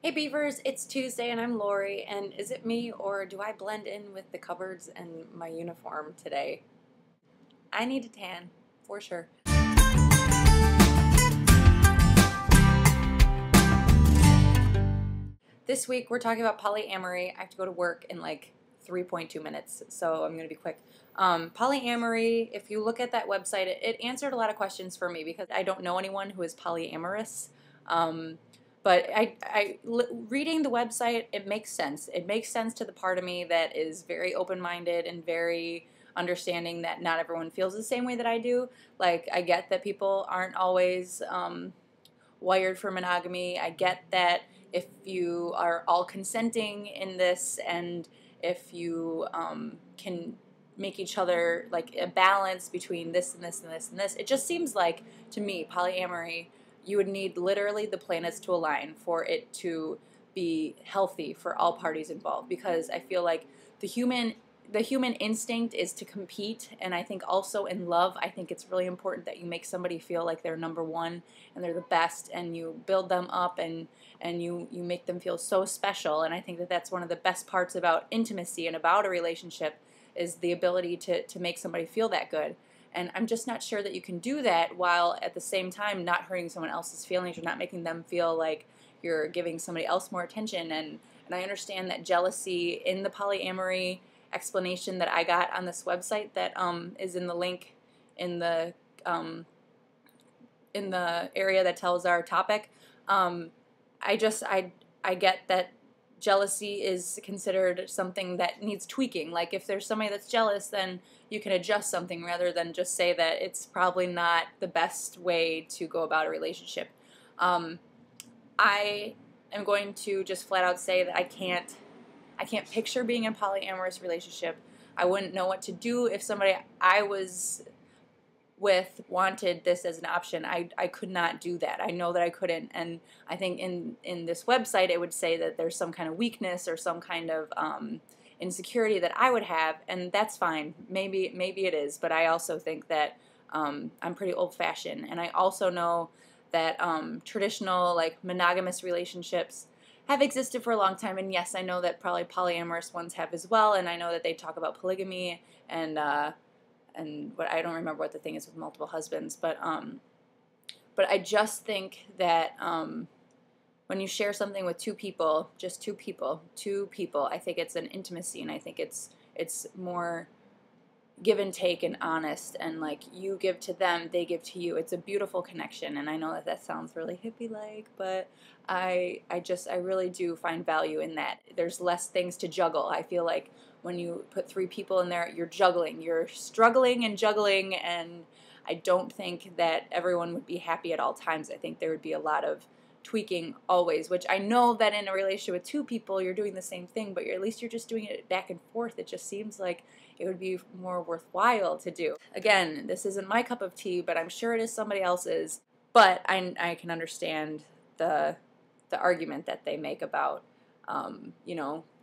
Hey Beavers, it's Tuesday and I'm Lori, and is it me or do I blend in with the cupboards and my uniform today? I need a tan, for sure. This week we're talking about polyamory. I have to go to work in like 3.2 minutes, so I'm going to be quick. Polyamory, if you look at that website, it answered a lot of questions for me because I don't know anyone who is polyamorous. But reading the website, it makes sense. It makes sense to the part of me that is very open-minded and very understanding that not everyone feels the same way that I do. Like, I get that people aren't always wired for monogamy. I get that if you are all consenting in this and if you can make each other like a balance between this and this and this and this, it just seems like, to me, polyamory, you would need literally the planets to align for it to be healthy for all parties involved, because I feel like the human instinct is to compete, and I think also in love, I think it's really important that you make somebody feel like they're number one and they're the best, and you build them up and you make them feel so special. And I think that that's one of the best parts about intimacy and about a relationship, is the ability to make somebody feel that good. And I'm just not sure that you can do that while at the same time not hurting someone else's feelings or not making them feel like you're giving somebody else more attention. And I understand that jealousy in the polyamory explanation that I got on this website that is in the link in the area that tells our topic. I get that jealousy is considered something that needs tweaking. Like, if there's somebody that's jealous, then you can adjust something rather than just say that it's probably not the best way to go about a relationship. I am going to just flat out say that I can't picture being in a polyamorous relationship. I wouldn't know what to do if somebody I was with wanted this as an option. I could not do that. I know that I couldn't, and I think in this website it would say that there's some kind of weakness or some kind of insecurity that I would have, and that's fine. Maybe it is, but I also think that I'm pretty old-fashioned, and I also know that traditional, like, monogamous relationships have existed for a long time, and yes, I know that probably polyamorous ones have as well, and I know that they talk about polygamy and what, I don't remember what the thing is with multiple husbands, but I just think that when you share something with two people, just two people, I think it's an intimacy, and I think it's more give and take and honest, and like, you give to them, they give to you. It's a beautiful connection, and I know that sounds really hippie-like, but I really do find value in that. There's less things to juggle. I feel like when you put three people in there, you're juggling, you're struggling and juggling, and I don't think that everyone would be happy at all times. I think there would be a lot of tweaking always, which I know that in a relationship with two people, you're doing the same thing, but at least you're just doing it back and forth. It just seems like it would be more worthwhile to do. Again, this isn't my cup of tea, but I'm sure it is somebody else's. But I can understand the argument that they make about,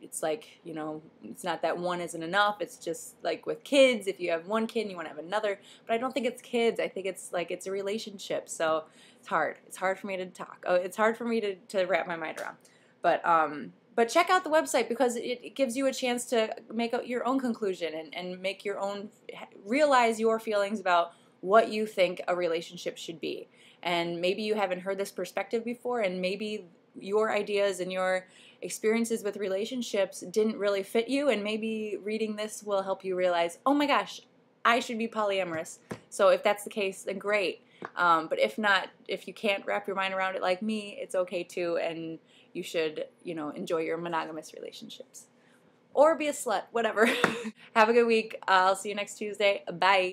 it's like, it's not that one isn't enough. It's just like with kids, if you have one kid and you want to have another. But I don't think it's kids. I think it's like, it's a relationship. So it's hard. It's hard for me to talk. Oh, it's hard for me to wrap my mind around. But check out the website, because it gives you a chance to make your own conclusion and make your own, realize your feelings about what you think a relationship should be. And maybe you haven't heard this perspective before, and maybe your ideas and your experiences with relationships didn't really fit you, and maybe reading this will help you realize, oh my gosh, I should be polyamorous. So if that's the case, then great. But if not, if you can't wrap your mind around it like me, it's okay too, and you should, enjoy your monogamous relationships. Or be a slut, whatever. Have a good week. I'll see you next Tuesday. Bye.